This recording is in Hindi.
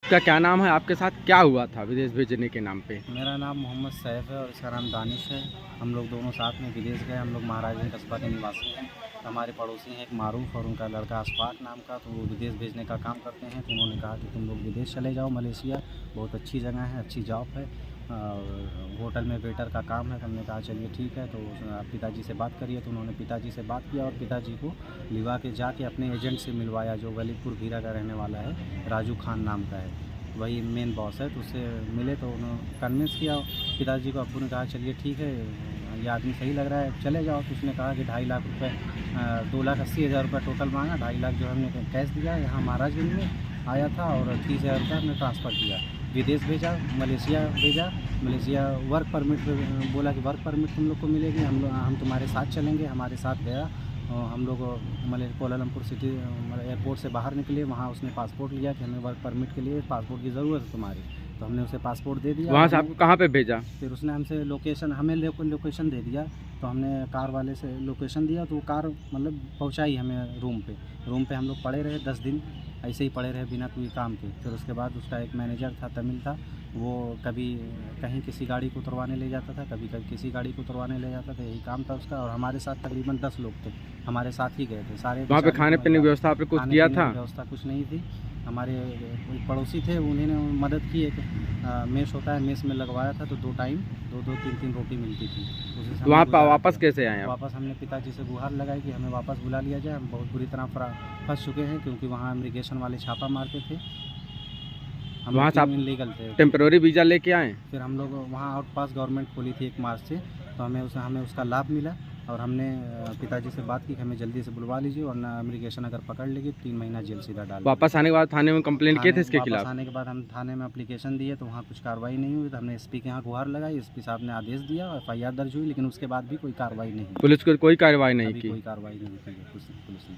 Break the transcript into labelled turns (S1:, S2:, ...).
S1: आपका क्या नाम है, आपके साथ क्या हुआ था विदेश भेजने के नाम पे?
S2: मेरा नाम मोहम्मद सैफ है और इसका नाम दानिश है। हम लोग दोनों साथ में विदेश गए। हम लोग महाराजगंज कस्बा के निवासी हैं। हमारे पड़ोसी हैं एक मारूफ और उनका लड़का अशफाक नाम का, तो वो विदेश भेजने का काम करते हैं। तो उन्होंने कहा कि तुम लोग विदेश चले जाओ, मलेशिया बहुत अच्छी जगह है, अच्छी जॉब है और होटल में वेटर का काम है। तो हमने कहा चलिए ठीक है, तो पिताजी से बात करिए। तो उन्होंने पिताजी से बात किया और पिताजी को लिवा के जाके अपने एजेंट से मिलवाया, जो वलीदपुर भीरा का रहने वाला है, राजू खान नाम का है, वही मेन बॉस है। तो उससे मिले तो उन्होंने कन्विंस किया पिताजी को। अब्बू ने कहा चलिए ठीक है, ये आदमी सही लग रहा है, चले जाओ। तो उसने कहा कि 2.5 लाख रुपये, 2,80,000 रुपये टोटल मांगा। 2.5 लाख जो हमने कैश दिया, यहाँ महाराजगंज में आया था, और 30,000 रुपये हमने ट्रांसफ़र किया, विदेश भेजा, मलेशिया भेजा। मलेशिया वर्क परमिट बोला कि वर्क परमिट तुम लोग को मिलेगी, हम तुम्हारे साथ चलेंगे। हमारे साथ गया, हम लोग कोलालमपुर सिटी एयरपोर्ट से बाहर निकले। वहाँ उसने पासपोर्ट लिया कि हमें वर्क परमिट के लिए पासपोर्ट की ज़रूरत है तुम्हारी। तो हमने उसे पासपोर्ट दे दिया।
S1: वहाँ से आपको कहाँ पे भेजा?
S2: फिर उसने हमसे लोकेशन, हमें लोकेशन दे दिया। तो हमने कार वाले से लोकेशन दिया, तो वो कार मतलब पहुँचाई हमें रूम पे हम लोग पड़े रहे 10 दिन, ऐसे ही पड़े रहे बिना कोई काम के। फिर उसके बाद उसका एक मैनेजर था, तमिल था, वो कभी कहीं किसी गाड़ी को उतरवाने ले जाता था, कभी किसी गाड़ी को उतरवाने ले जाता था, यही काम था उसका। और हमारे साथ तकरीबन 10 लोग थे, हमारे साथ ही गए थे सारे।
S1: वहाँ पे खाने पीने की व्यवस्था आपने कुछ किया था?
S2: व्यवस्था कुछ नहीं थी। हमारे एक पड़ोसी थे, उन्होंने मदद की। एक मेस होता है, मेस में लगवाया था, तो 2 टाइम 2-2 3-3 रोटी मिलती थी।
S1: तो वहाँ पर वापस कैसे आए आप?
S2: वापस हमने पिताजी से गुहार लगाई कि हमें वापस बुला लिया जाए। हम बहुत बुरी तरह फंस चुके हैं, क्योंकि वहाँ इमिग्रेशन वाले छापा मारते थे। हम
S1: वहाँ से आप
S2: इनलीगल थे।
S1: टेम्पररी वीज़ा लेके आए?
S2: फिर हम लोग वहाँ आउट पास गवर्नमेंट खोली थी 1 मार्च से, तो हमें उसका लाभ मिला। और हमने पिताजी से बात की कि हमें जल्दी से बुलवा लीजिए, वरना इमिग्रेशन अगर पकड़ लेगी 3 महीना जेल सीधा डाल।
S1: वापस आने के बाद थाने में कंप्लेंट किए थे इसके खिलाफ?
S2: आने के बाद हम थाने में एप्लीकेशन दिए, तो वहाँ कुछ कार्रवाई नहीं हुई। तो हमने एसपी के यहाँ गुहार लगाई, एसपी साहब ने आदेश दिया, FIR दर्ज हुई, लेकिन उसके बाद भी कोई कार्रवाई नहीं हुई।
S1: पुलिस को कोई कार्रवाई नहीं की?
S2: कोई कार्रवाई नहीं की पुलिस ने।